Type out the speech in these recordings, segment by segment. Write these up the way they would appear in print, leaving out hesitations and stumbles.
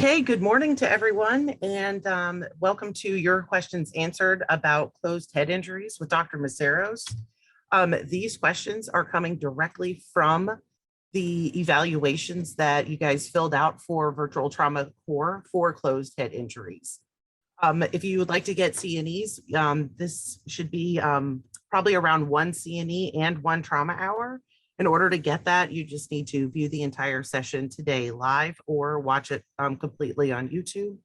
Okay, good morning to everyone, and welcome to your questions answered about closed head injuries with Dr. Myseros. These questions are coming directly from the evaluations that you guys filled out for virtual trauma core for closed head injuries. If you would like to get CNEs, this should be probably around one CNE and one trauma hour. In order to get that, you just need to view the entire session today live or watch it completely on YouTube,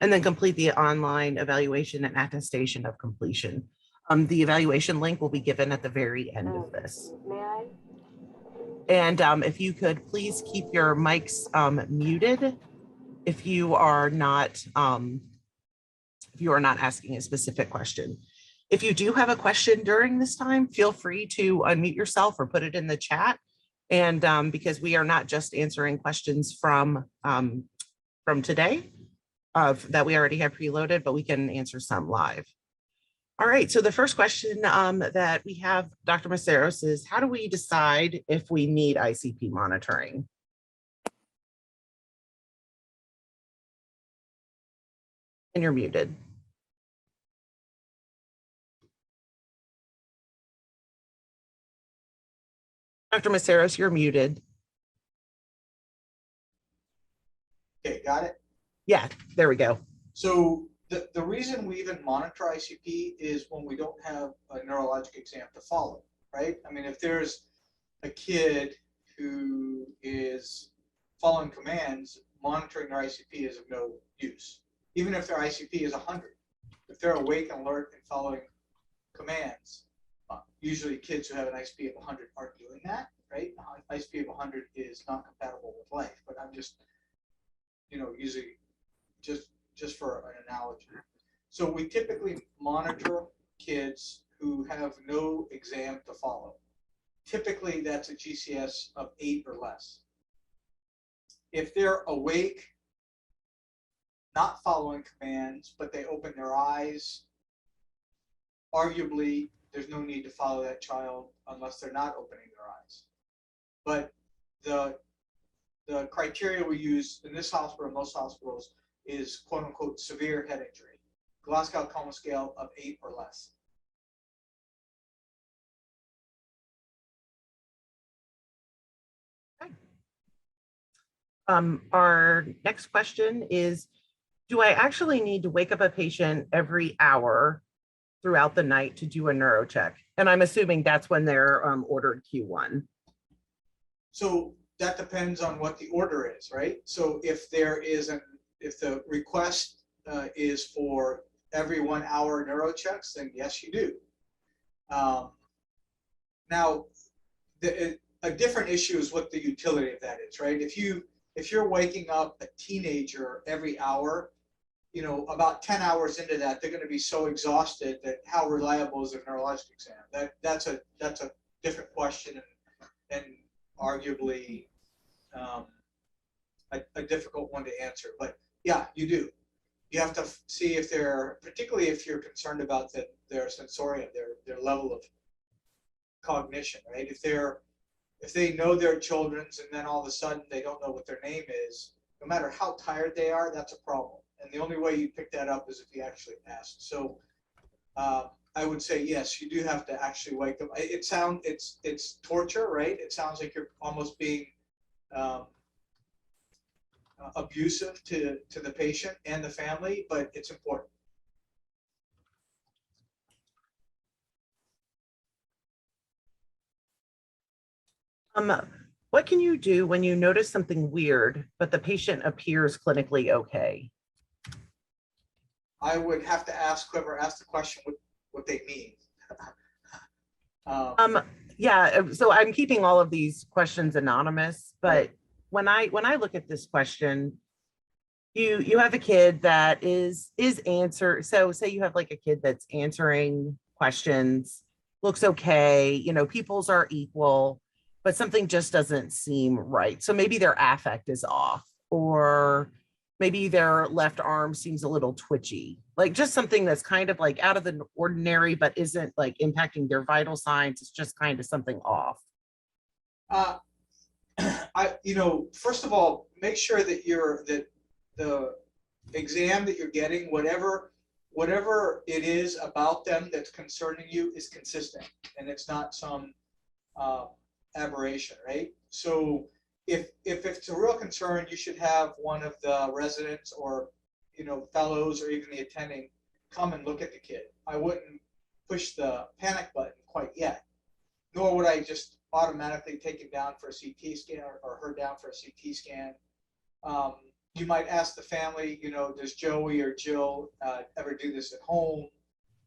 and then complete the online evaluation and attestation of completion. The evaluation link will be given at the very end of this. May I? And if you could please keep your mics muted if you are not asking a specific question. If you do have a question during this time, feel free to unmute yourself or put it in the chat. And because we are not just answering questions from today that we already have preloaded, but we can answer some live. All right, so the first question that we have, Dr. Myseros, is how do we decide if we need ICP monitoring? And you're muted. Dr. Myseros, you're muted. Okay, got it? Yeah, there we go. So the reason we even monitor ICP is when we don't have a neurologic exam to follow, right? I mean, if there's a kid who is following commands, monitoring their ICP is of no use. Even if their ICP is 100. If they're awake and alert and following commands, usually kids who have an ICP of 100 aren't doing that, right? ICP of 100 is not compatible with life, but I'm just, usually just for an analogy. So we typically monitor kids who have no exam to follow. Typically that's a GCS of 8 or less. If they're awake, not following commands, but they open their eyes, arguably there's no need to follow that child unless they're not opening their eyes. But the criteria we use in this hospital, most hospitals, is quote unquote severe head injury, Glasgow Coma scale of 8 or less. Okay. Our next question is, do I actually need to wake up a patient every hour throughout the night to do a neuro check? And I'm assuming that's when they're ordered Q1. So that depends on what the order is, right? So if if the request is for every 1 hour neuro checks, then yes, you do. Now, a different issue is what the utility of that is, right? If you're waking up a teenager every hour, about 10 hours into that, they're going to be so exhausted that how reliable is a neurologic exam? That's a different question and arguably a difficult one to answer. But yeah, you do. You have to see if particularly if you're concerned about their sensorium, their level of cognition, right? If they know their children's and then all of a sudden they don't know what their name is, no matter how tired they are, that's a problem. And the only way you pick that up is if you actually ask. So I would say, yes, you do have to actually wake them. It's torture, right? It sounds like you're almost being abusive to the patient and the family, but it's important. What can you do when you notice something weird, but the patient appears clinically okay? I would have to ask whoever asked the question what they mean. Yeah, so I'm keeping all of these questions anonymous, but when I look at this question, you have a kid that is answer. So say you have like a kid that's answering questions, looks okay, pupils are equal, but something just doesn't seem right. So maybe their affect is off, or maybe their left arm seems a little twitchy, like just something that's kind of like out of the ordinary, but isn't like impacting their vital signs. It's just kind of something off. First of all, make sure that the exam that you're getting, whatever it is about them that's concerning you is consistent, and it's not some aberration, right? So if it's a real concern, you should have one of the residents or fellows or even the attending come and look at the kid. I wouldn't push the panic button quite yet, nor would I just automatically take him down for a CT scan or her down for a CT scan. You might ask the family, does Joey or Jill ever do this at home?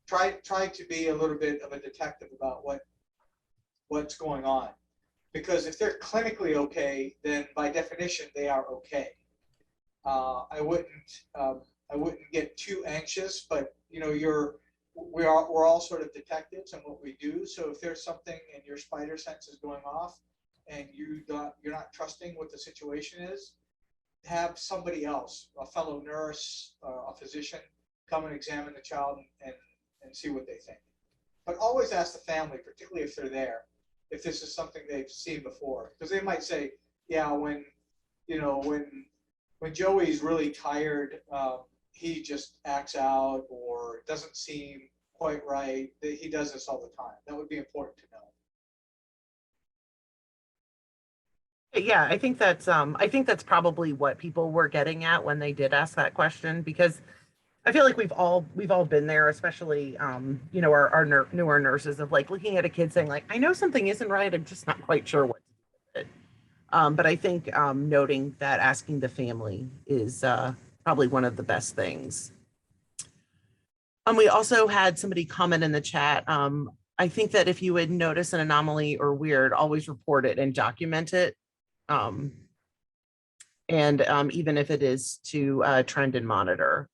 Try to be a little bit of a detective about what's going on, because if they're clinically okay, then by definition they are okay. I wouldn't get too anxious, but we're all sort of detectives in what we do. So if there's something and your spider sense is going off, and you're not trusting what the situation is, have somebody else, a fellow nurse, a physician, come and examine the child and see what they think. But always ask the family, particularly if they're there, if this is something they've seen before, because they might say, yeah, when Joey's really tired, he just acts out or doesn't seem quite right. He does this all the time. That would be important to know. Yeah, I think that's probably what people were getting at when they did ask that question, because I feel like we've all been there, especially our newer nurses, of like looking at a kid saying like, I know something isn't right, I'm just not quite sure what to do with it. But I think noting that asking the family is probably one of the best things. We also had somebody comment in the chat. I think that if you would notice an anomaly or weird, always report it and document it. And even if it is to trend and monitor.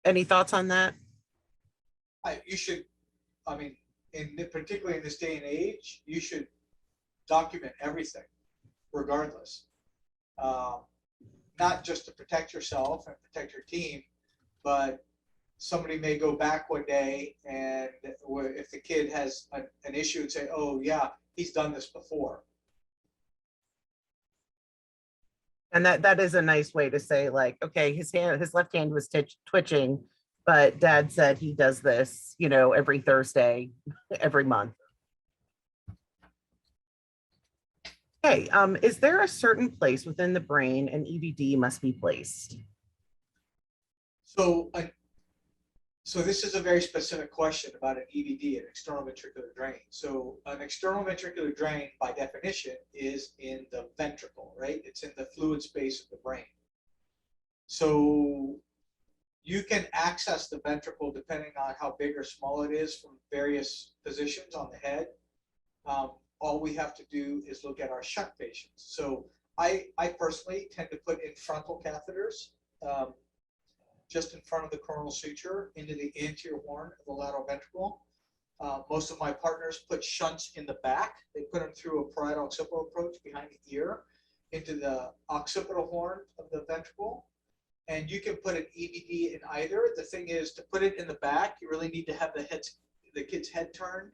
Any thoughts on that? You should, particularly in this day and age, you should document everything, regardless. Not just to protect yourself and protect your team, but somebody may go back one day, and if the kid has an issue, and say, oh yeah, he's done this before. And that is a nice way to say, like, okay, his left hand was twitching, but dad said he does this, every Thursday, every month. Okay, is there a certain place within the brain an EVD must be placed? So this is a very specific question about an EVD, an external ventricular drain. So an external ventricular drain, by definition, is in the ventricle, right? It's in the fluid space of the brain. So you can access the ventricle depending on how big or small it is from various positions on the head. All we have to do is look at our shunt patients. So I personally tend to put in frontal catheters, just in front of the coronal suture into the anterior horn of the lateral ventricle. Most of my partners put shunts in the back. They put them through a parietal occipital approach behind the ear into the occipital horn of the ventricle. And you can put an EVD in either. The thing is, to put it in the back, you really need to have the kid's head turned.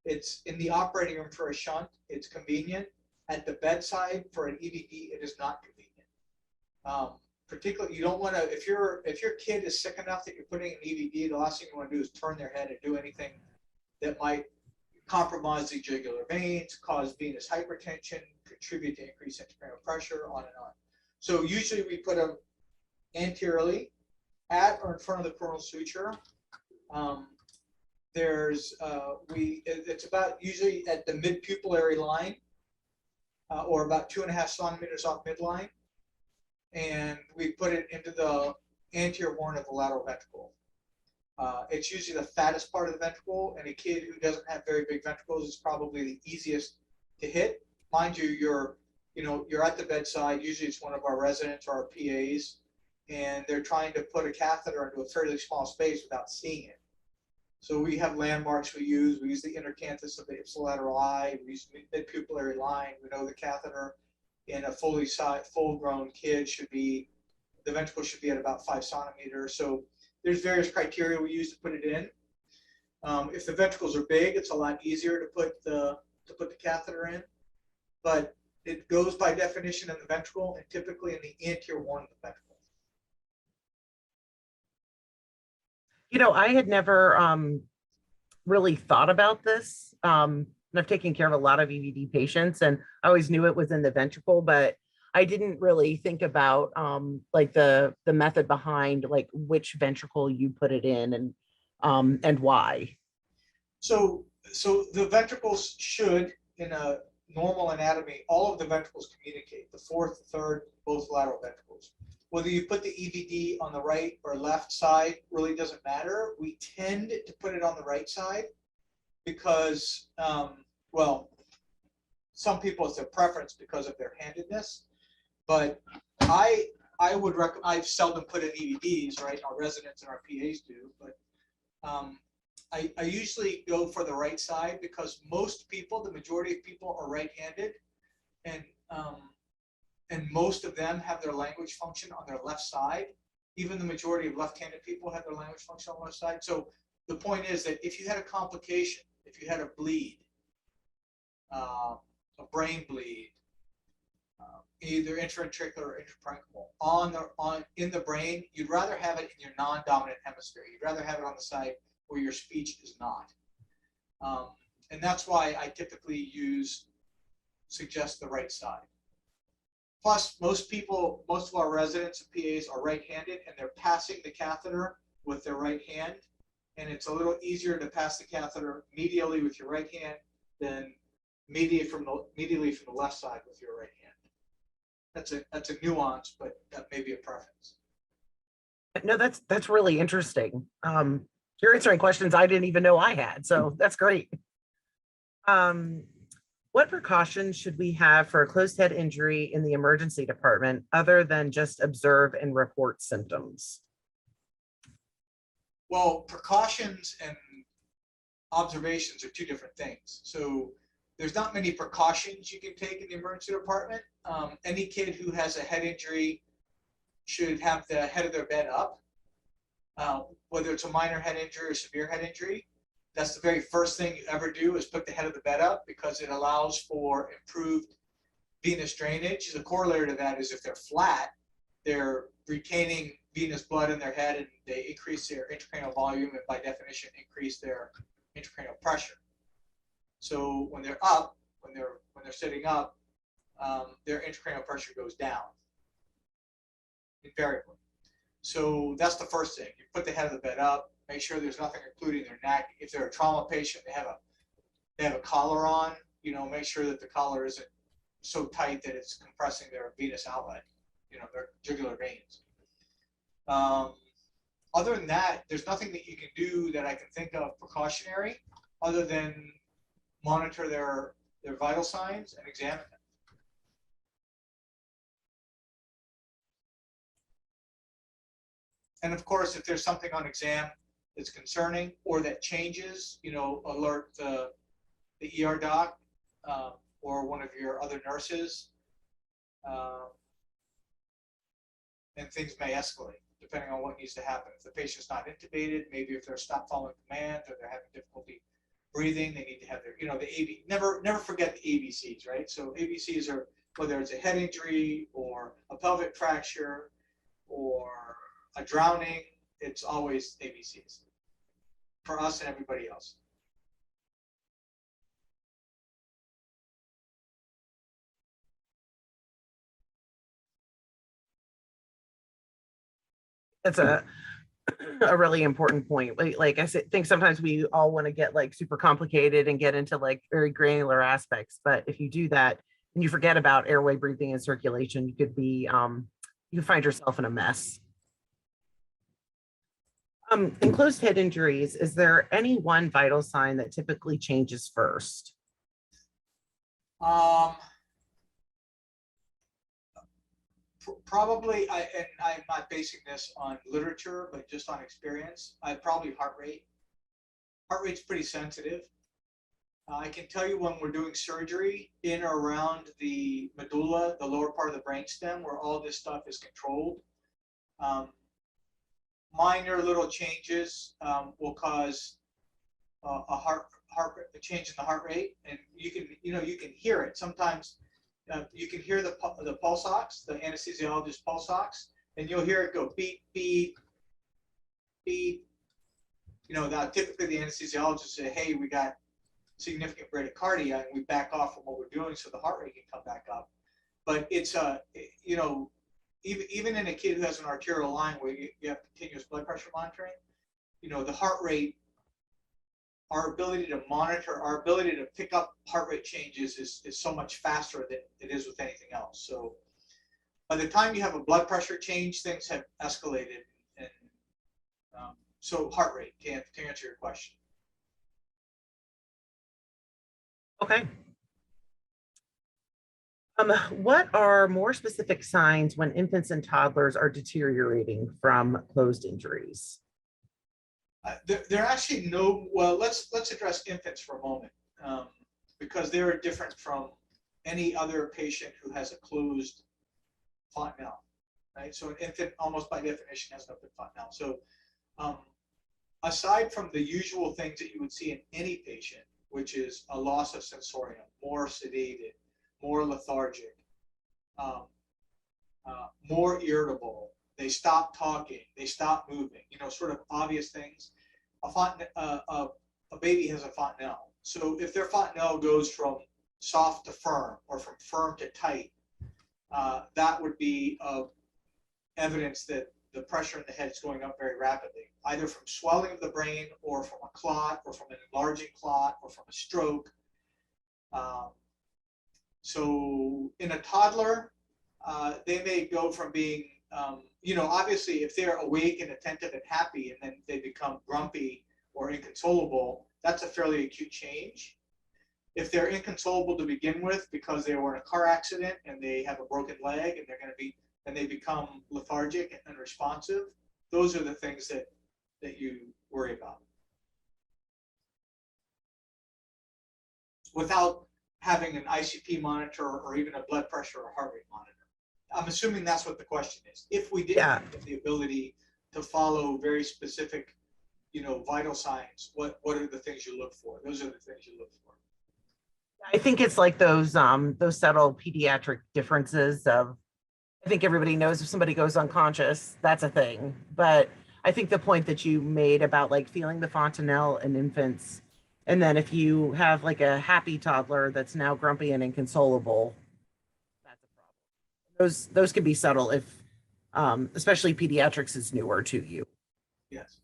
It's in the operating room for a shunt, it's convenient. At the bedside for an EVD, it is not convenient. Particularly, you don't want to, if your kid is sick enough that you're putting an EVD, the last thing you want to do is turn their head and do anything that might compromise the jugular veins, cause venous hypertension, contribute to increased intracranial pressure, on and on. So usually we put them anteriorly at or in front of the coronal suture. It's about usually at the mid-pupillary line, or about 2.5 centimeters off midline. And we put it into the anterior horn of the lateral ventricle. It's usually the fattest part of the ventricle, and a kid who doesn't have very big ventricles is probably the easiest to hit. Mind you, you're at the bedside. Usually it's one of our residents or our PAs, and they're trying to put a catheter into a fairly small space without seeing it. So we have landmarks we use. We use the intercanthus of the ipsilateral eye. We use the mid-pupillary line. We know the catheter in a full-grown kid the ventricle should be at about 5 centimeters. So there's various criteria we use to put it in. If the ventricles are big, it's a lot easier to put the catheter in, but it goes by definition in the ventricle and typically in the anterior horn of the ventricle. I had never really thought about this. And I've taken care of a lot of EVD patients, and I always knew it was in the ventricle, but I didn't really think about like the method behind like which ventricle you put it in and why. So the ventricles should, in a normal anatomy, all of the ventricles communicate, the fourth, the third, both lateral ventricles. Whether you put the EVD on the right or left side really doesn't matter. We tend to put it on the right side because, well, some people it's their preference because of their handedness, but I would recommend. I've seldom put in EVDs, right? Our residents and our PAs do, but I usually go for the right side because most people, the majority of people, are right-handed, and most of them have their language function on their left side. Even the majority of left-handed people have their language function on the left side. So the point is that if you had a complication, if you had a bleed, a brain bleed, either intraventricular or intraparenchymal, in the brain, you'd rather have it in your non-dominant hemisphere. You'd rather have it on the side where your speech is not. And that's why I typically suggest the right side. Plus, most of our residents and PAs are right-handed, and they're passing the catheter with their right hand. And it's a little easier to pass the catheter medially with your right hand than immediately from the left side with your right hand. That's a nuance, but that may be a preference. No, that's really interesting. You're answering questions I didn't even know I had, so that's great. What precautions should we have for a closed head injury in the emergency department other than just observe and report symptoms? Well, precautions and observations are two different things. So there's not many precautions you can take in the emergency department. Any kid who has a head injury should have the head of their bed up, whether it's a minor head injury or severe head injury. That's the very first thing you ever do is put the head of the bed up because it allows for improved venous drainage. The corollary to that is if they're flat, they're retaining venous blood in their head and they increase their intracranial volume and by definition increase their intracranial pressure. So when they're up, when they're sitting up, their intracranial pressure goes down invariably. So that's the first thing. You put the head of the bed up, make sure there's nothing including their neck. If they're a trauma patient, they have a collar on. Make sure that the collar isn't so tight that it's compressing their venous outlet, their jugular veins. Other than that, there's nothing that you can do that I can think of precautionary other than monitor their vital signs and examine them. And of course, if there's something on exam that's concerning or that changes, alert the ER doc or one of your other nurses, and things may escalate depending on what needs to happen. If the patient's not intubated, maybe if they're stopped following command or they're having difficulty breathing, they need to have their, the AB. Never forget the ABCs, right? So ABCs are whether it's a head injury or a pelvic fracture or a drowning, it's always ABCs for us and everybody else. That's a really important point. Like I said, think sometimes we all want to get like super complicated and get into like very granular aspects, but if you do that and you forget about airway, breathing, and circulation, you could be you find yourself in a mess. In closed head injuries, is there any one vital sign that typically changes first? Probably, and I'm not basing this on literature, but just on experience, probably heart rate. Heart rate's pretty sensitive. I can tell you when we're doing surgery in or around the medulla, the lower part of the brainstem, where all this stuff is controlled. Minor little changes will cause a change in the heart rate, and you can hear it. Sometimes you can hear the pulse ox, the anesthesiologist pulse ox, and you'll hear it go beep beep beep now typically the anesthesiologist say, hey, we got significant bradycardia, and we back off from what we're doing so the heart rate can come back up. But it's even in a kid who has an arterial line where you have continuous blood pressure monitoring, the heart rate, our ability to monitor, our ability to pick up heart rate changes is so much faster than it is with anything else. So by the time you have a blood pressure change, things have escalated. And so heart rate, to answer your question. Okay. What are more specific signs when infants and toddlers are deteriorating from closed injuries? There are actually no, well, let's address infants for a moment, because they're different from any other patient who has a closed fontanelle, right? So an infant, almost by definition, has an open fontanelle. So aside from the usual things that you would see in any patient, which is a loss of sensorium, more sedated, more lethargic, more irritable, they stop talking, they stop moving, sort of obvious things. A baby has a fontanelle. So if their fontanelle goes from soft to firm or from firm to tight, that would be evidence that the pressure in the head is going up very rapidly, either from swelling of the brain or from a clot or from an enlarging clot or from a stroke. So in a toddler, they may go from being, obviously if they're awake and attentive and happy and then they become grumpy or inconsolable, that's a fairly acute change. If they're inconsolable to begin with because they were in a car accident and they have a broken leg and they become lethargic and unresponsive, those are the things that you worry about. Without having an ICP monitor or even a blood pressure or heart rate monitor. I'm assuming that's what the question is. If we didn't have the ability to follow very specific, vital signs, what are the things you look for? Those are the things you look for. I think it's like those subtle pediatric differences of, I think everybody knows if somebody goes unconscious, that's a thing. But I think the point that you made about like feeling the fontanelle in infants, and then if you have like a happy toddler that's now grumpy and inconsolable, that's a problem. Those can be subtle if, especially pediatrics is newer to you. Yes.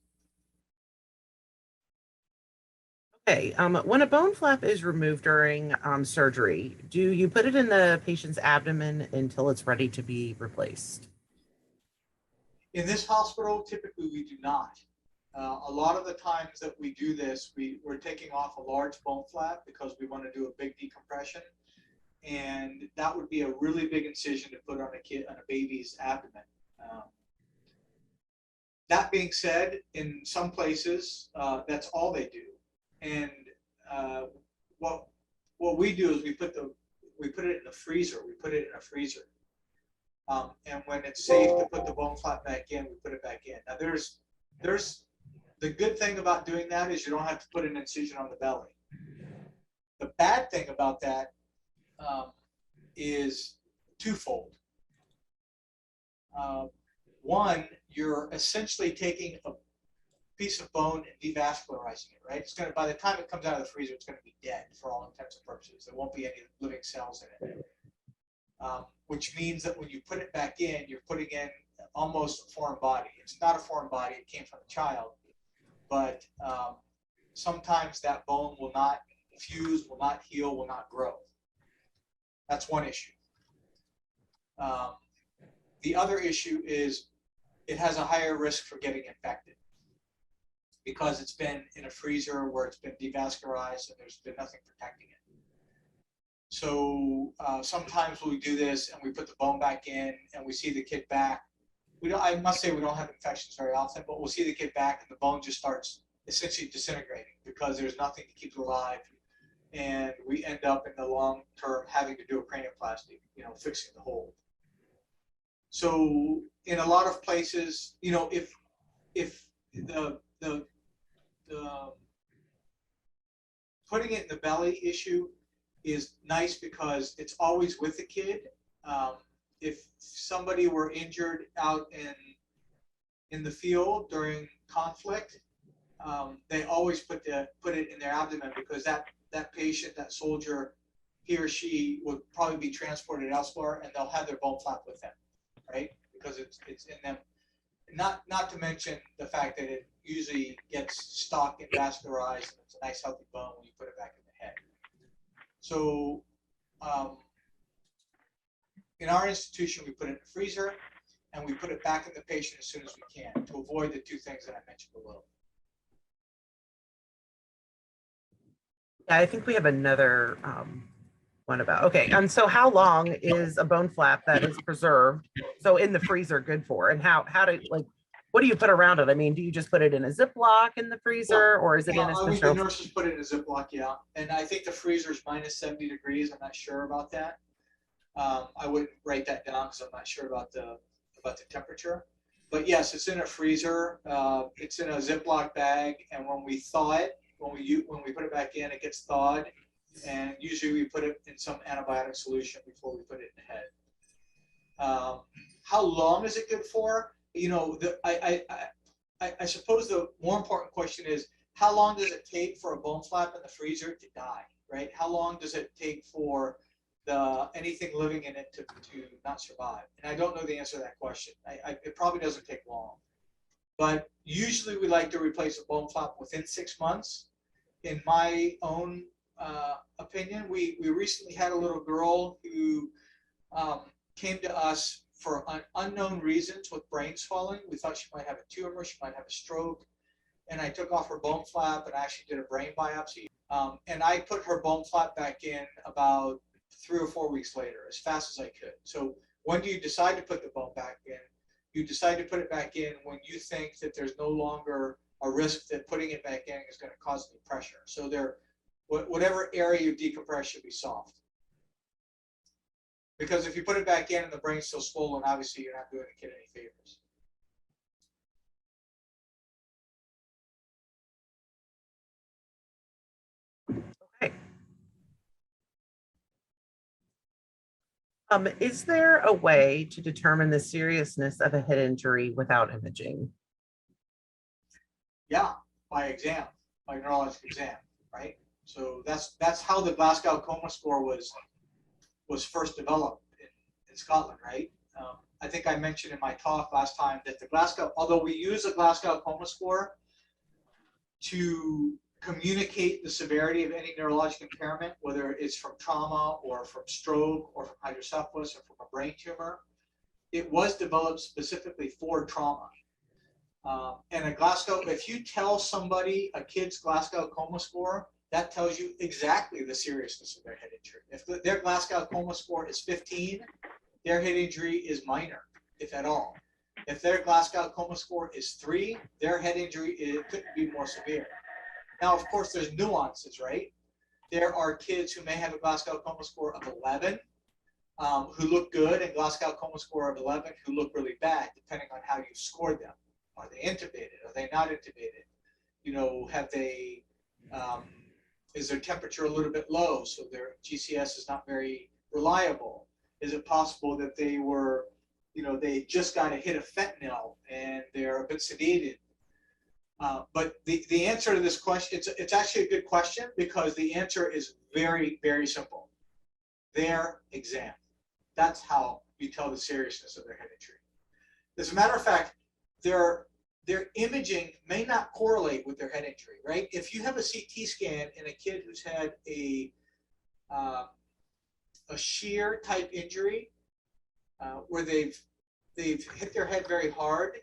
Okay. When a bone flap is removed during surgery, do you put it in the patient's abdomen until it's ready to be replaced? In this hospital, typically we do not. A lot of the times that we do this, we're taking off a large bone flap because we want to do a big decompression, and that would be a really big incision to put on a baby's abdomen. That being said, in some places, that's all they do. And what we do is we put it in the freezer. We put it in a freezer. And when it's safe to put the bone flap back in, we put it back in. Now there's the good thing about doing that is you don't have to put an incision on the belly. The bad thing about that is twofold. One, you're essentially taking a piece of bone and devascularizing it, right? It's going to, by the time it comes out of the freezer, it's going to be dead for all intents and purposes. There won't be any living cells in it. Which means that when you put it back in, you're putting in almost a foreign body. It's not a foreign body, it came from a child, but sometimes that bone will not fuse, will not heal, will not grow. That's one issue. The other issue is it has a higher risk for getting infected because it's been in a freezer where it's been devascularized and there's been nothing protecting it. So sometimes we do this and we put the bone back in and we see the kid back. I must say we don't have infections very often, but we'll see the kid back and the bone just starts essentially disintegrating because there's nothing to keep it alive. And we end up in the long term having to do a cranioplasty, fixing the hole. So in a lot of places, if the putting it in the belly issue is nice because it's always with the kid. If somebody were injured out in the field during conflict, they always put it in their abdomen, because that patient, that soldier, he or she would probably be transported elsewhere, and they'll have their bone flap with them, right? Because it's in them. Not to mention the fact that it usually gets stuck and vascularized, and it's a nice healthy bone when you put it back in the head. So in our institution, we put it in the freezer, and we put it back in the patient as soon as we can, to avoid the two things that I mentioned below. I think we have another one about, okay. And so how long is a bone flap that is preserved, so in the freezer, good for? And how do, like, what do you put around it? I mean, do you just put it in a Ziploc in the freezer, or is it in a The special? nurses put it in a Ziploc, yeah. And I think the freezer is minus 70 degrees. I'm not sure about that. I wouldn't write that down because I'm not sure about the temperature. But yes, it's in a freezer. It's in a Ziploc bag, and when we thaw it, when we put it back in, it gets thawed, and usually we put it in some antibiotic solution before we put it in the head. How long is it good for? You know, I suppose the more important question is, how long does it take for a bone flap in the freezer to die, right? How long does it take for anything living in it to not survive? And I don't know the answer to that question. It probably doesn't take long. But usually we like to replace a bone flap within 6 months. In my own opinion, we recently had a little girl who came to us for unknown reasons with brain swelling. We thought she might have a tumor, she might have a stroke. And I took off her bone flap and I actually did a brain biopsy. And I put her bone flap back in about 3 or 4 weeks later, as fast as I could. So when do you decide to put the bone back in? You decide to put it back in when you think that there's no longer a risk that putting it back in is going to cause any pressure. So whatever area you decompress should be soft. Because if you put it back in and the brain's still swollen, obviously you're not doing the kid any favors. Okay. Is there a way to determine the seriousness of a head injury without imaging? Yeah, by exam, by neurologic exam, right? So that's how the Glasgow Coma score was first developed in Scotland, right? I think I mentioned in my talk last time that the Glasgow, although we use the Glasgow Coma score to communicate the severity of any neurologic impairment, whether it's from trauma or from stroke or from hydrocephalus or from a brain tumor, it was developed specifically for trauma. And a Glasgow, if you tell somebody a kid's Glasgow Coma score, that tells you exactly the seriousness of their head injury. If their Glasgow Coma score is 15, their head injury is minor, if at all. If their Glasgow Coma score is 3, their head injury couldn't be more severe. Now, of course, there's nuances, right? There are kids who may have a Glasgow Coma score of 11 who look good, and Glasgow Coma score of 11 who look really bad, depending on how you scored them. Are they intubated? Are they not intubated? You know, have they, is their temperature a little bit low, so their GCS is not very reliable? Is it possible that they were, you know, they just got a hit of fentanyl and they're a bit sedated? But the answer to this question, it's actually a good question, because the answer is very, very simple. Their exam. That's how you tell the seriousness of their head injury. As a matter of fact, their imaging may not correlate with their head injury, right? If you have a CT scan in a kid who's had a shear type injury where they've hit their head very hard,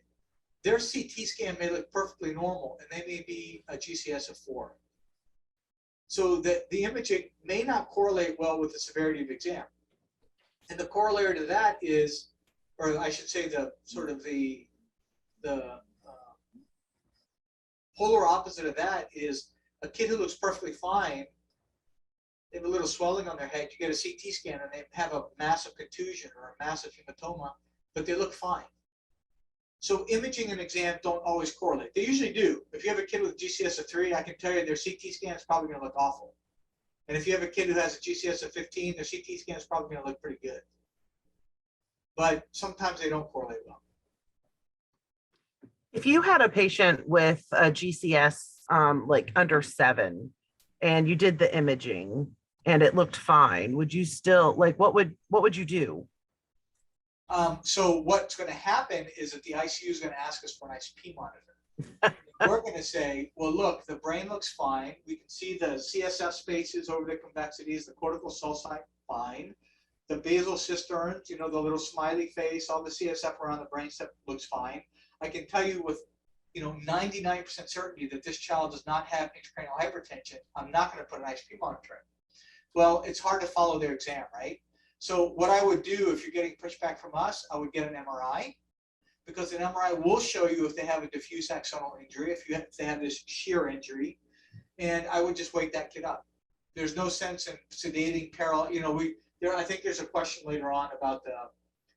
their CT scan may look perfectly normal, and they may be a GCS of 4. So the imaging may not correlate well with the severity of exam. And the corollary to that is, or I should say the sort of the polar opposite of that is a kid who looks perfectly fine, they have a little swelling on their head, you get a CT scan and they have a massive contusion or a massive hematoma, but they look fine. So imaging and exam don't always correlate. They usually do. If you have a kid with a GCS of 3, I can tell you their CT scan is probably going to look awful. And if you have a kid who has a GCS of 15, their CT scan is probably going to look pretty good. But sometimes they don't correlate well. If you had a patient with a GCS like under 7 and you did the imaging and it looked fine, would you still like what would you do? So what's going to happen is that the ICU is going to ask us for an ICP monitor. We're going to say, well, look, the brain looks fine. We can see the CSF spaces over the convexities, the cortical sulci, fine. The basal cisterns, the little smiley face, all the CSF around the brainstem looks fine. I can tell you with 99% certainty that this child does not have intracranial hypertension. I'm not going to put an ICP monitor in. Well, it's hard to follow their exam, right? So what I would do if you're getting pushback from us, I would get an MRI, because an MRI will show you if they have a diffuse axonal injury, if they have this shear injury, and I would just wake that kid up. There's no sense in sedating parallel. I think there's a question later on about the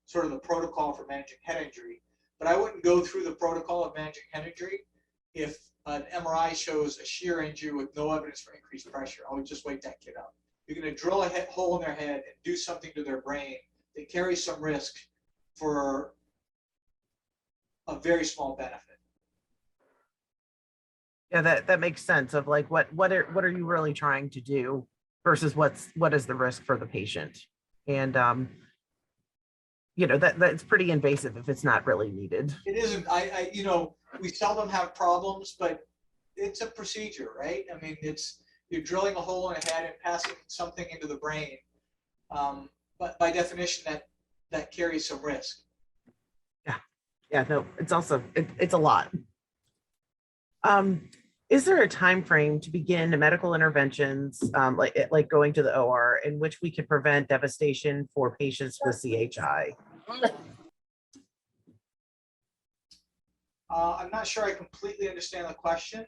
sort of the protocol for managing head injury, but I wouldn't go through the protocol of managing head injury if an MRI shows a shear injury with no evidence for increased pressure. I would just wake that kid up. You're going to drill a hole in their head and do something to their brain that carries some risk for a very small benefit. Yeah, that makes sense of like what are you really trying to do versus what is the risk for the patient. And that's pretty invasive if it's not really needed. It isn't. We seldom have problems, but it's a procedure, right? I mean, you're drilling a hole in a head and passing something into the brain. But by definition, that carries some risk. Yeah, no, it's also, it's a lot. Is there a time frame to begin medical interventions, like going to the OR, in which we could prevent devastation for patients with CHI? I'm not sure I completely understand the question.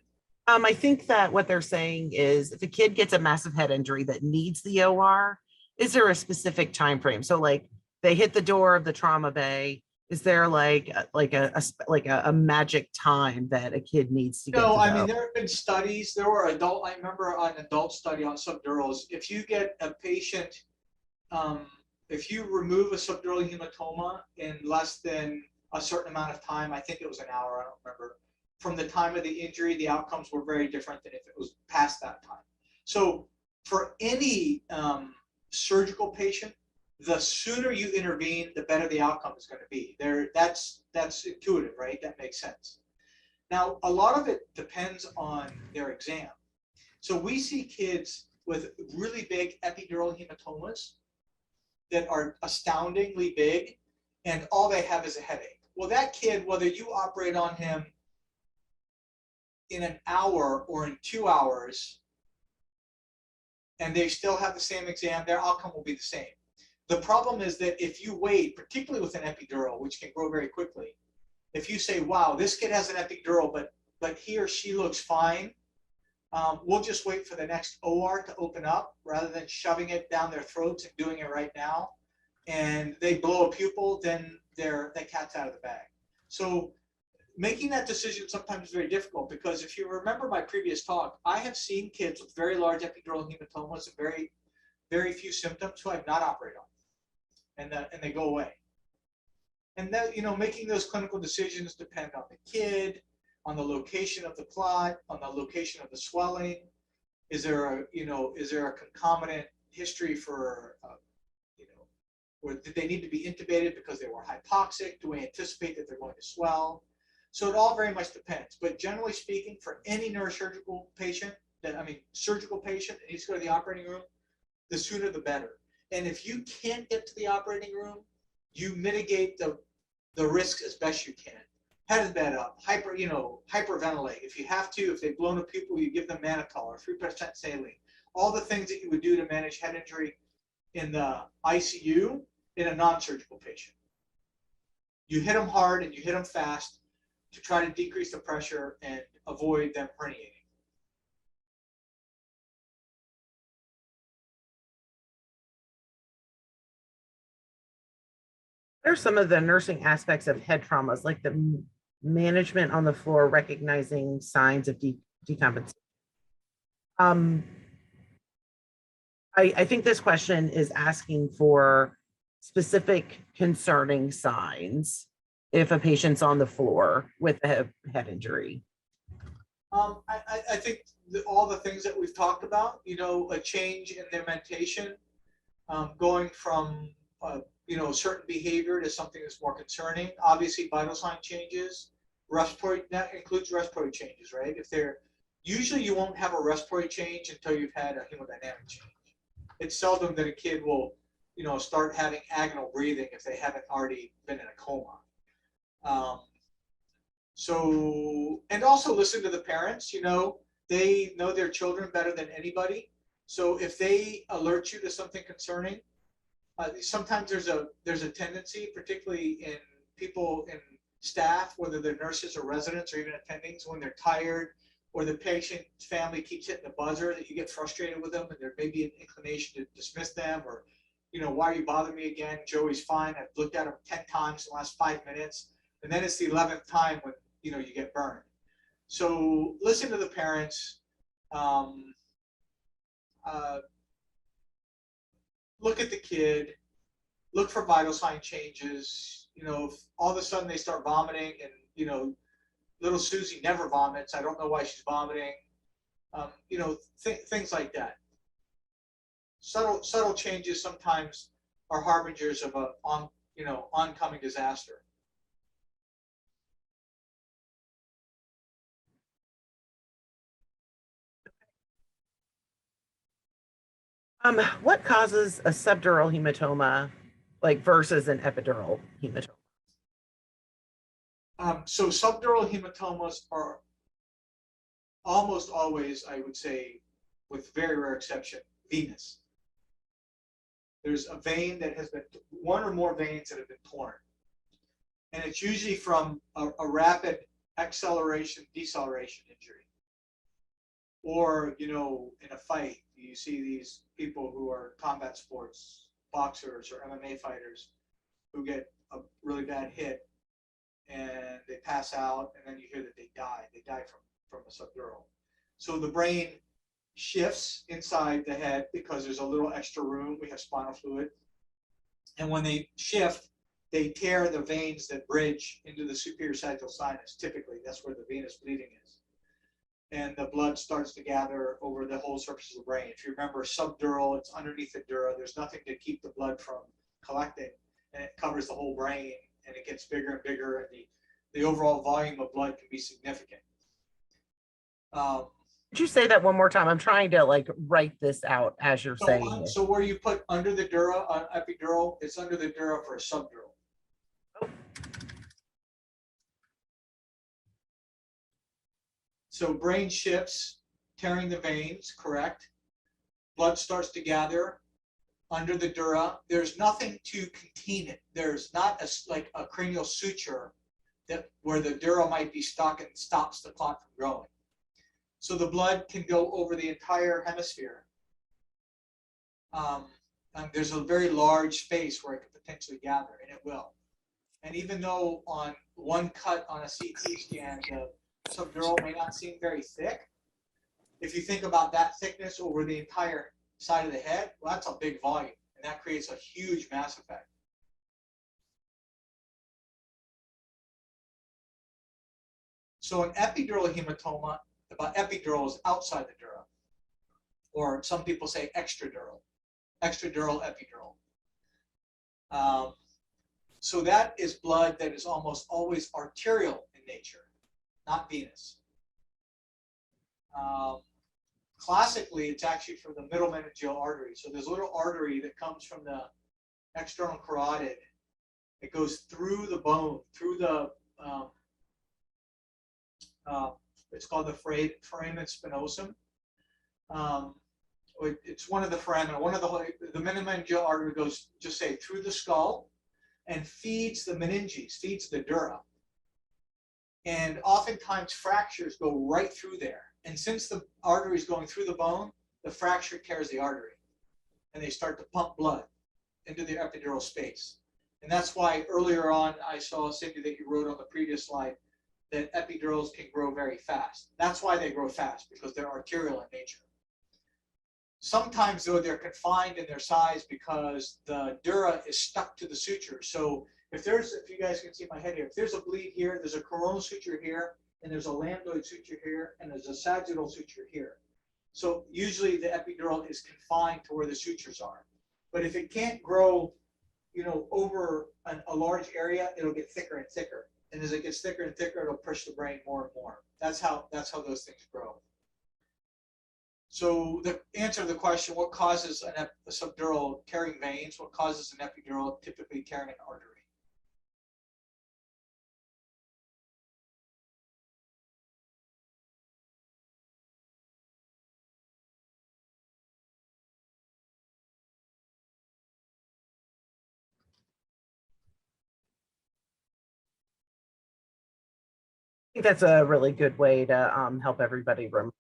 I think that what they're saying is if a kid gets a massive head injury that needs the OR, is there a specific time frame? So like they hit the door of the trauma bay. Is there like a magic time that a kid needs to get? No, I mean, there have been studies. There were I remember an adult study on subdurals. If you get a patient, if you remove a subdural hematoma in less than a certain amount of time, I think it was an hour, I don't remember, from the time of the injury, the outcomes were very different than if it was past that time. So for any surgical patient, the sooner you intervene, the better the outcome is going to be. That's intuitive, right? That makes sense. Now, a lot of it depends on their exam. So we see kids with really big epidural hematomas that are astoundingly big, and all they have is a headache. Well, that kid, whether you operate on him in an hour or in 2 hours, and they still have the same exam, their outcome will be the same. The problem is that if you wait, particularly with an epidural, which can grow very quickly, if you say, wow, this kid has an epidural, but he or she looks fine, we'll just wait for the next OR to open up rather than shoving it down their throats and doing it right now. And they blow a pupil, then the cat's out of the bag. So making that decision sometimes is very difficult, because if you remember my previous talk, I have seen kids with very large epidural hematomas and very, very few symptoms who I've not operated on. And they go away. And that, making those clinical decisions depend on the kid, on the location of the clot, on the location of the swelling. Is there a concomitant history for, or did they need to be intubated because they were hypoxic? Do we anticipate that they're going to swell? So it all very much depends. But generally speaking, for any neurosurgical patient, surgical patient that needs to go to the operating room, the sooner the better. And if you can't get to the operating room, you mitigate the risks as best you can. Head the bed up, hyperventilate. If you have to, if they've blown a pupil, you give them mannitol or 3% saline. All the things that you would do to manage head injury in the ICU in a non-surgical patient. You hit them hard and you hit them fast to try to decrease the pressure and avoid them herniating. What are some of the nursing aspects of head traumas, like the management on the floor, recognizing signs of decompensation? I think this question is asking for specific concerning signs if a patient's on the floor with a head injury? I think all the things that we've talked about, a change in their mentation, going from, certain behavior to something that's more concerning. Obviously, vital sign changes, that includes respiratory changes, right? Usually you won't have a respiratory change until you've had a hemodynamic change. It's seldom that a kid will, start having agonal breathing if they haven't already been in a coma. And also listen to the parents, they know their children better than anybody. So if they alert you to something concerning, sometimes there's a tendency, particularly in people in staff, whether they're nurses or residents or even attendings, when they're tired or the patient family keeps hitting the buzzer, that you get frustrated with them and there may be an inclination to dismiss them, or, why are you bothering me again? Joey's fine. I've looked at him 10 times in the last 5 minutes. And then it's the 11th time when, you get burned. So listen to the parents. Look at the kid. Look for vital sign changes. If all of a sudden they start vomiting and, little Susie never vomits, I don't know why she's vomiting. Things like that. Subtle changes sometimes are harbingers of oncoming disaster. What causes a subdural hematoma, versus an epidural hematoma? So subdural hematomas are almost always, I would say, with very rare exception, venous. There's a vein that has been, one or more veins that have been torn. And it's usually from a rapid acceleration, deceleration injury. Or, in a fight, you see these people who are combat sports, boxers or MMA fighters, who get a really bad hit and they pass out, and then you hear that they die. They die from a subdural. So the brain shifts inside the head because there's a little extra room. We have spinal fluid. And when they shift, they tear the veins that bridge into the superior sagittal sinus. Typically, that's where the venous bleeding is. And the blood starts to gather over the whole surface of the brain. If you remember subdural, it's underneath the dura. There's nothing to keep the blood from collecting, and it covers the whole brain, and it gets bigger and bigger, and the overall volume of blood can be significant. Could you say that one more time? I'm trying to write this out as you're saying it. So where you put under the dura on epidural, it's under the dura for a subdural. Oh. So brain shifts, tearing the veins, correct? Blood starts to gather under the dura. There's nothing to contain it. There's not a cranial suture where the dura might be stuck and stops the clot from growing. So the blood can go over the entire hemisphere. And there's a very large space where it could potentially gather, and it will. And even though on one cut on a CT scan, the subdural may not seem very thick, if you think about that thickness over the entire side of the head, well, that's a big volume, and that creates a huge mass effect. So an epidural hematoma, epidural is outside the dura, or some people say extradural epidural. So that is blood that is almost always arterial in nature, not venous. Classically, it's actually from the middle meningeal artery. So there's a little artery that comes from the external carotid. It goes through the bone, through the, it's called the foramen spinosum. It's one of the foramina. The meningeal artery goes, just say, through the skull and feeds the meninges, feeds the dura. And oftentimes fractures go right through there. And since the artery is going through the bone, the fracture tears the artery. And they start to pump blood into the epidural space. And that's why earlier on, I saw, Cindy, that you wrote on the previous slide, that epidurals can grow very fast. That's why they grow fast, because they're arterial in nature. Sometimes, though, they're confined in their size because the dura is stuck to the suture. So if you guys can see my head here, if there's a bleed here, there's a coronal suture here, and there's a lambdoid suture here, and there's a sagittal suture here. So usually the epidural is confined to where the sutures are. But if it can't grow, over a large area, it'll get thicker and thicker. And as it gets thicker and thicker, it'll push the brain more and more. That's how those things grow. So the answer to the question, what causes a subdural tearing veins? What causes an epidural typically tearing an artery? I think that's a really good way to help everybody remember.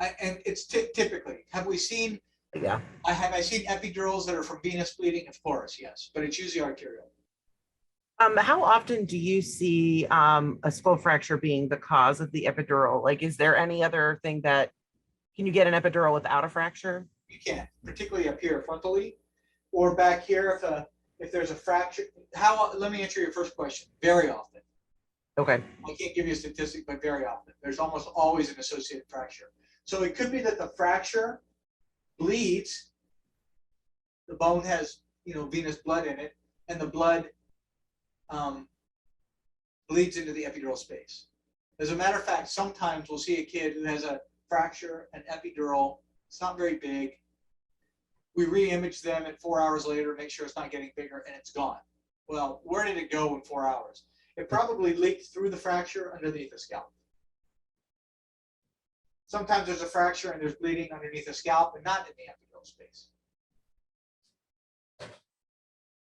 And it's typically, have we seen, Yeah. have I seen epidurals that are from venous bleeding? Of course, yes, but it's usually arterial. How often do you see a skull fracture being the cause of the epidural? Like, is there any other thing can you get an epidural without a fracture? You can, particularly up here frontally, or back here if there's a fracture. Let me answer your first question. Very often. Okay. I can't give you a statistic, but very often. There's almost always an associated fracture. So it could be that the fracture bleeds, the bone has, venous blood in it, and the blood bleeds into the epidural space. As a matter of fact, sometimes we'll see a kid who has a fracture, an epidural. It's not very big. We re-image them at 4 hours later, make sure it's not getting bigger, and it's gone. Well, where did it go in 4 hours? It probably leaked through the fracture underneath the scalp. Sometimes there's a fracture and there's bleeding underneath the scalp and not in the epidural space.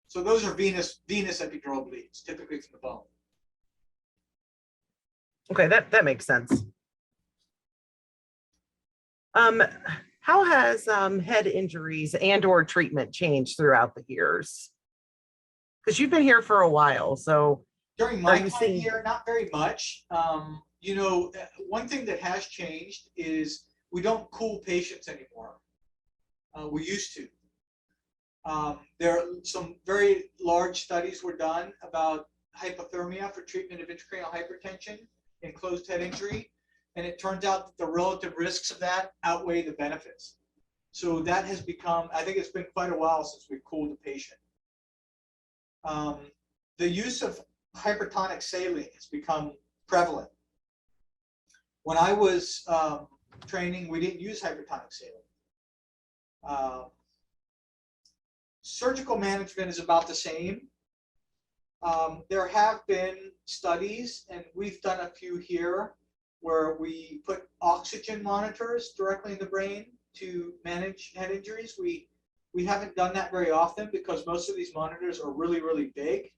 So those are venous epidural bleeds, typically from the bone. Okay, that makes sense. How has head injuries and/or treatment changed throughout the years? Because you've been here for a while, so during my time here, not very much. One thing that has changed is we don't cool patients anymore. We used to. There are some very large studies were done about hypothermia for treatment of intracranial hypertension in closed head injury. And it turns out that the relative risks of that outweigh the benefits. So that has become, I think it's been quite a while since we've cooled the patient. The use of hypertonic saline has become prevalent. When I was training, we didn't use hypertonic saline. Surgical management is about the same. There have been studies, and we've done a few here, where we put oxygen monitors directly in the brain to manage head injuries. We haven't done that very often because most of these monitors are really, really big.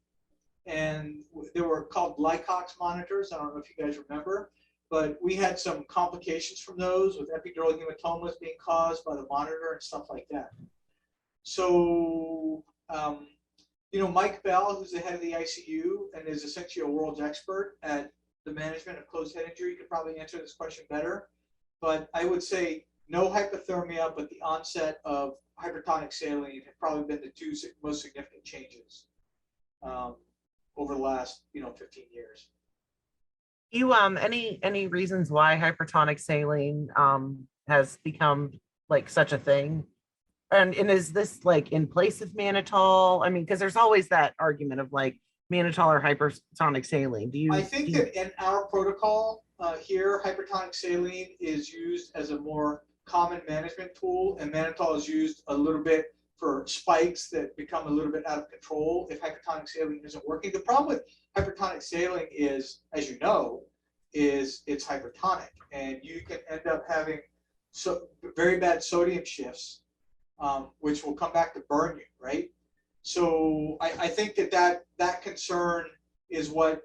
And they were called Lycox monitors. I don't know if you guys remember, but we had some complications from those with epidural hematomas being caused by the monitor and stuff like that. So, Mike Bell, who's the head of the ICU and is essentially a world expert at the management of closed head injury, could probably answer this question better. But I would say no hypothermia, but the onset of hypertonic saline have probably been the two most significant changes over the last 15 years. You any reasons why hypertonic saline has become like such a thing? And is this like in place of mannitol? I mean, because there's always that argument of like mannitol or hypertonic saline. I think that in our protocol here, hypertonic saline is used as a more common management tool, and mannitol is used a little bit for spikes that become a little bit out of control if hypertonic saline isn't working. The problem with hypertonic saline is, as you know, is it's hypertonic, and you can end up having very bad sodium shifts, which will come back to burn you, right? So I think that concern is why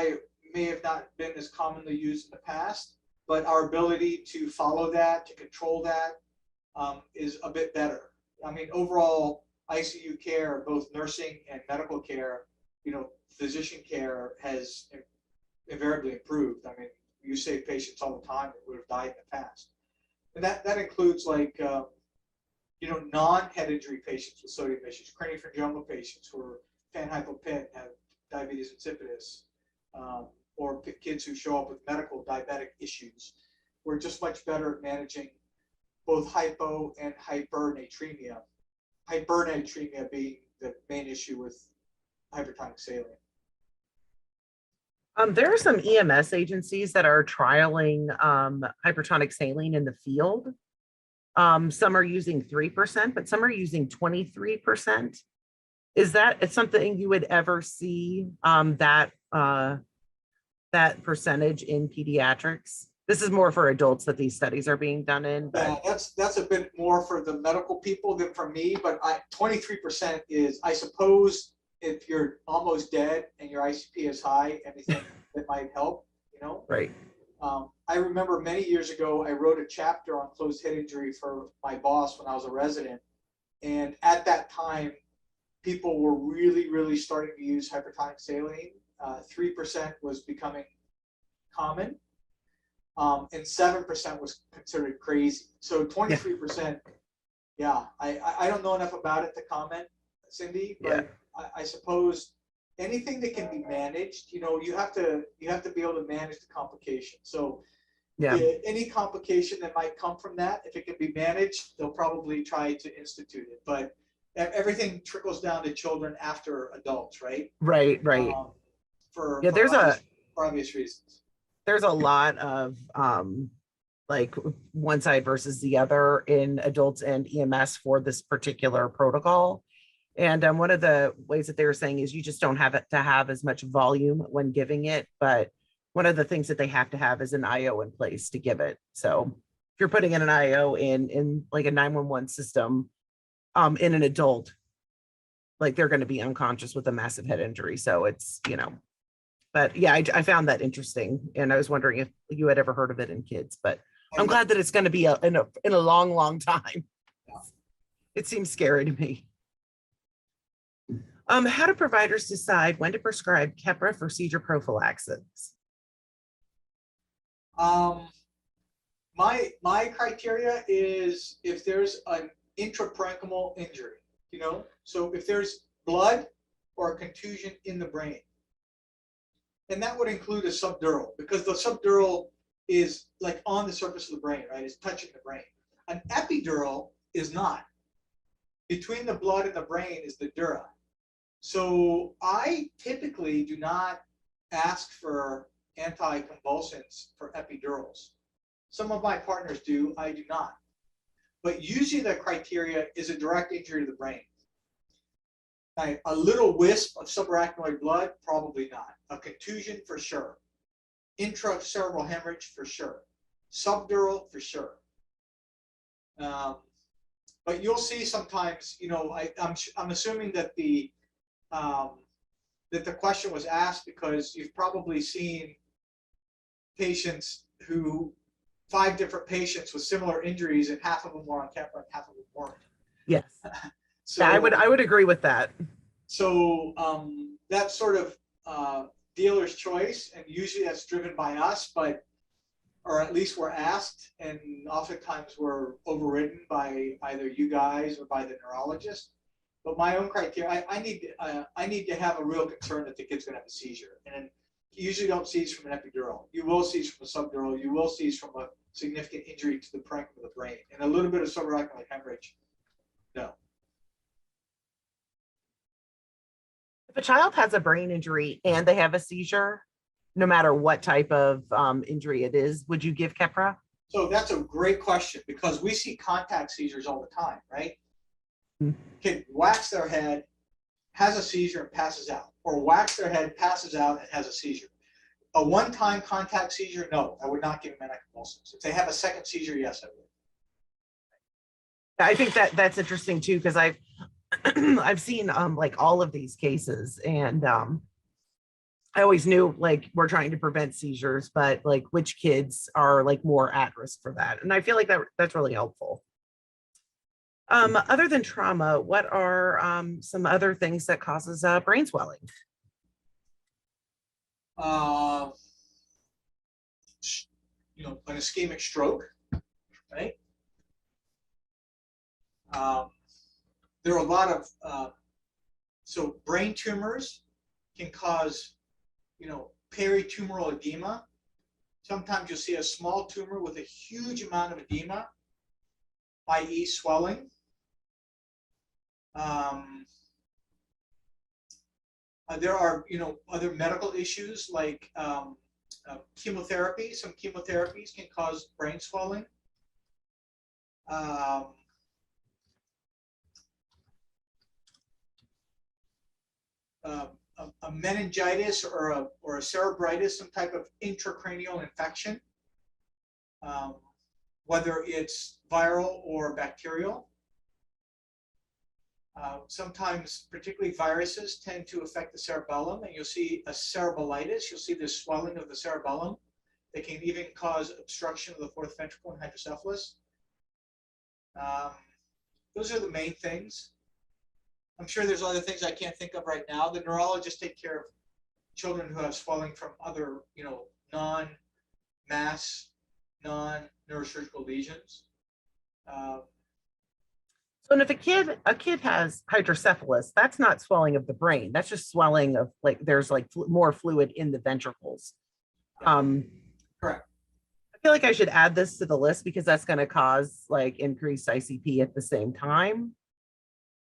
it may have not been as commonly used in the past, but our ability to follow that, to control that, is a bit better. I mean, overall ICU care, both nursing and medical care, physician care has invariably improved. I mean, you save patients all the time that would have died in the past. And that includes like, non-head injury patients with sodium issues, craniopharyngioma patients who are panhypopin, have diabetes insipidus, or kids who show up with medical diabetic issues. We're just much better at managing both hypo and hypernatremia. Hypernatremia being the main issue with hypertonic saline. There are some EMS agencies that are trialing hypertonic saline in the field. Some are using 3%, but some are using 23%. Is that something you would ever see that percentage in pediatrics? This is more for adults that these studies are being done in. But... Yeah, that's a bit more for the medical people than for me, but 23% is, I suppose, if you're almost dead and your ICP is high, anything that might help, you know? Right. I remember many years ago, I wrote a chapter on closed head injury for my boss when I was a resident. And at that time, people were really starting to use hypertonic saline. 3% was becoming common. And 7% was considered crazy. So 23%, yeah, I don't know enough about it to comment, Cindy, but I suppose anything that can be managed, you know, you have to be able to manage the complication. So any complication that might come from that, if it can be managed, they'll probably try to institute it. But everything trickles down to children after adults, right? Right. For obvious reasons. There's a lot of like one side versus the other in adults and EMS for this particular protocol. And one of the ways that they were saying is you just don't have it to have as much volume when giving it. But one of the things that they have to have is an IO in place to give it. So if you're putting in an IO in like a 911 system in an adult, like they're going to be unconscious with a massive head injury. So it's, you know, but yeah, I found that interesting. And I was wondering if you had ever heard of it in kids, but I'm glad that it's going to be in a long time. It seems scary to me. How do providers decide when to prescribe Keppra for seizure prophylaxis? My criteria is if there's an intraparenchymal injury, you know, so if there's blood or a contusion in the brain, and that would include a subdural, because the subdural is like on the surface of the brain, right? It's touching the brain. An epidural is not. Between the blood and the brain is the dura. So I typically do not ask for anticonvulsants for epidurals. Some of my partners do, I do not. But usually the criteria is a direct injury to the brain. A little wisp of subarachnoid blood, probably not. A contusion, for sure. Intracerebral hemorrhage, for sure. Subdural, for sure. But you'll see sometimes, you know, I'm assuming that the question was asked because you've probably seen patients who 5 different patients with similar injuries, and half of them were on Keppra and half of them weren't. Yes. So yeah, I would agree with that. So that's sort of dealer's choice, and usually that's driven by us, but or at least we're asked, and oftentimes we're overridden by either you guys or by the neurologist. But my own criteria, I need to have a real concern that the kid's going to have a seizure, and you usually don't seize from an epidural. You will seize from a subdural. You will seize from a significant injury to the parenchyma of the brain, and a little bit of subarachnoid hemorrhage. No. If a child has a brain injury and they have a seizure, no matter what type of injury it is, would you give Keppra? So that's a great question, because we see contact seizures all the time, right? Kid whacks their head, has a seizure, and passes out. Or whacks their head, passes out, and has a seizure. A one-time contact seizure, no, I would not give them anticonvulsants. If they have a second seizure, yes, I would. I think that's interesting too, because I've seen like all of these cases, and I always knew like we're trying to prevent seizures, but like which kids are like more at risk for that, and I feel like that's really helpful. Other than trauma, what are some other things that causes brain swelling? You know, an ischemic stroke, right? There are a lot of So brain tumors can cause, peritumoral edema. Sometimes you'll see a small tumor with a huge amount of edema, i.e. swelling. There are, other medical issues like chemotherapy. Some chemotherapies can cause brain swelling. A meningitis or a cerebritis, some type of intracranial infection, whether it's viral or bacterial. Sometimes, particularly viruses, tend to affect the cerebellum, and you'll see a cerebellitis. You'll see this swelling of the cerebellum. They can even cause obstruction of the fourth ventricle and hydrocephalus. Those are the main things. I'm sure there's other things I can't think of right now. The neurologists take care of children who have swelling from other, non-mass, non-neurosurgical lesions. So if a kid has hydrocephalus, that's not swelling of the brain. That's just swelling of there's more fluid in the ventricles. Correct. I feel like I should add this to the list because that's going to cause increased ICP at the same time.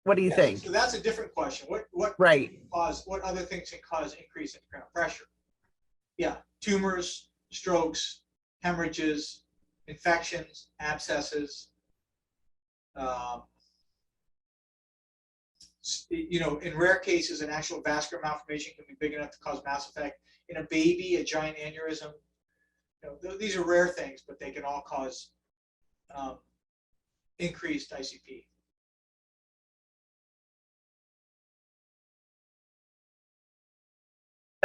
What do you think? So that's a different question. What other things can cause increased intracranial pressure? Yeah, tumors, strokes, hemorrhages, infections, abscesses. In rare cases, an actual vascular malformation can be big enough to cause mass effect. In a baby, a giant aneurysm. These are rare things, but they can all cause increased ICP.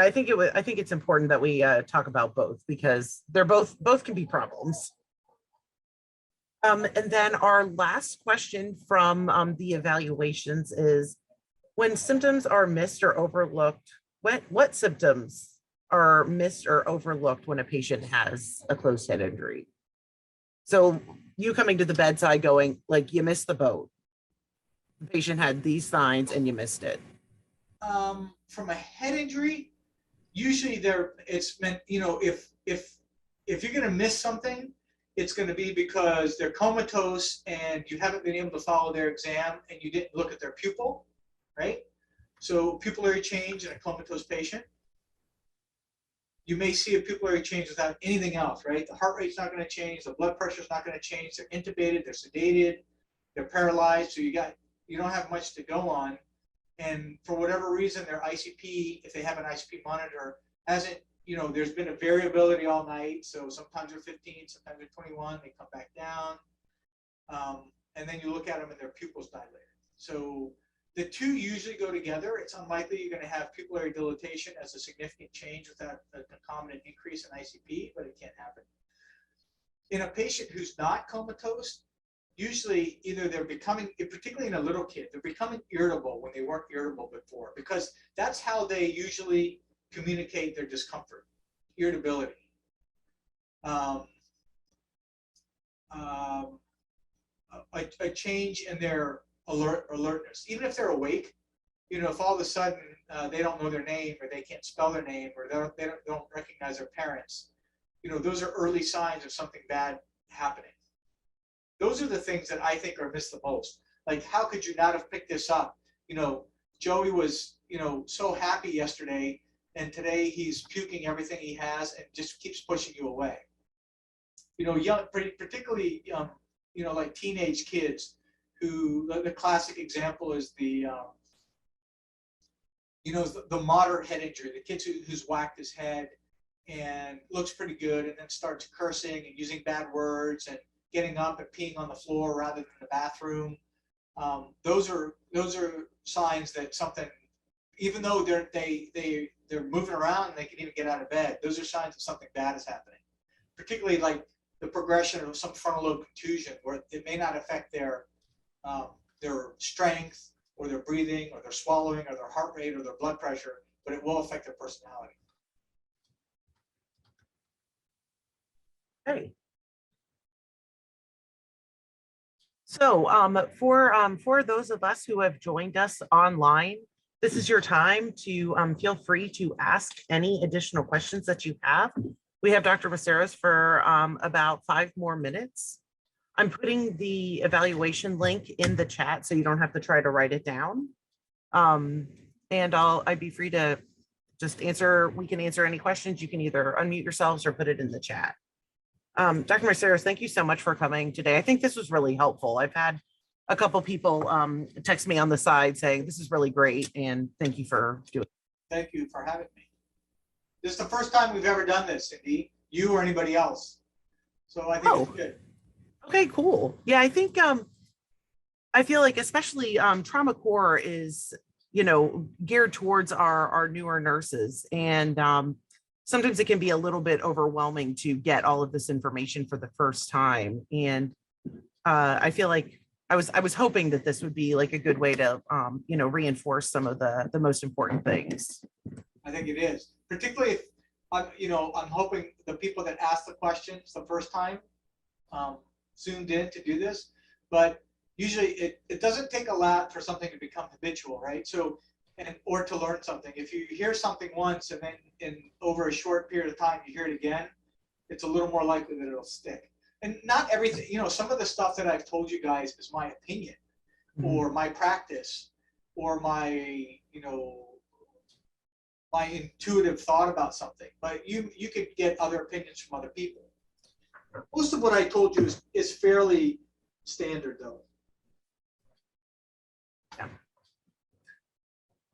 I think it's important that we talk about both because they're both can be problems. And then our last question from the evaluations is, when symptoms are missed or overlooked, what symptoms are missed or overlooked when a patient has a closed head injury? So you coming to the bedside going you missed the boat. The patient had these signs and you missed it. From a head injury, usually it's meant, if you're going to miss something, it's going to be because they're comatose and you haven't been able to follow their exam and you didn't look at their pupil, right? So pupillary change in a comatose patient. You may see a pupillary change without anything else, right? The heart rate's not going to change, the blood pressure's not going to change, they're intubated, they're sedated, they're paralyzed, so you don't have much to go on. And for whatever reason, their ICP, if they have an ICP monitor, hasn't, there's been a variability all night. So sometimes they're 15, sometimes they're 21, they come back down. And then you look at them and their pupils dilated. So the two usually go together. It's unlikely you're going to have pupillary dilatation as a significant change without a concomitant increase in ICP, but it can happen. In a patient who's not comatose, usually either they're becoming, particularly in a little kid, they're becoming irritable when they weren't irritable before, because that's how they usually communicate their discomfort, irritability. A change in their alertness, even if they're awake, if all of a sudden they don't know their name or they can't spell their name or they don't recognize their parents, those are early signs of something bad happening. Those are the things that I think are missed the most. Like, how could you not have picked this up? Joey was, so happy yesterday, and today he's puking everything he has and just keeps pushing you away. Young, particularly, like teenage kids who, the classic example is the moderate head injury, the kid who's whacked his head and looks pretty good and then starts cursing and using bad words and getting up and peeing on the floor rather than the bathroom. Those are signs that something, even though they're moving around and they can even get out of bed, those are signs that something bad is happening. Particularly like the progression of some frontal lobe contusion, where it may not affect their strength or their breathing or their swallowing or their heart rate or their blood pressure, but it will affect their personality. Okay. So for those of us who have joined us online, This is your time to feel free to ask any additional questions that you have. We have Dr. Myseros for about 5 more minutes. I'm putting the evaluation link in the chat so you don't have to try to write it down. And I'd be free to just answer. We can answer any questions. You can either unmute yourselves or put it in the chat. Dr. Myseros, thank you so much for coming today. I think this was really helpful. I've had a couple people text me on the side saying this is really great and thank you for doing it. Thank you for having me. This is the first time we've ever done this, Cindy, you or anybody else. So I think it's good. Okay, cool. Yeah, I think I feel like especially trauma core is, you know, geared towards our newer nurses, and sometimes it can be a little bit overwhelming to get all of this information for the first time. And I feel like I was hoping that this would be like a good way to you know, reinforce some of the most important things. I think it is, particularly if you know, I'm hoping the people that ask the questions the first time zoomed in to do this, but usually it doesn't take a lot for something to become habitual, right? So, or to learn something. If you hear something once and then over a short period of time you hear it again, it's a little more likely that it'll stick. And not everything, you know, some of the stuff that I've told you guys is my opinion or my practice or my, you know, my intuitive thought about something, but you could get other opinions from other people. Most of what I told you is fairly standard though. Yeah.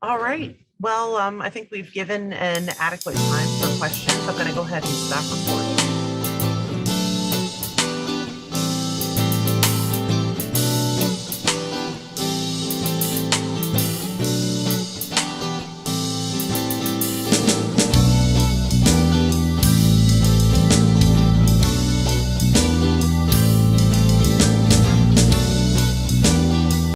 All right. Well, I think we've given an adequate time for questions. I'm going to go ahead and stop recording.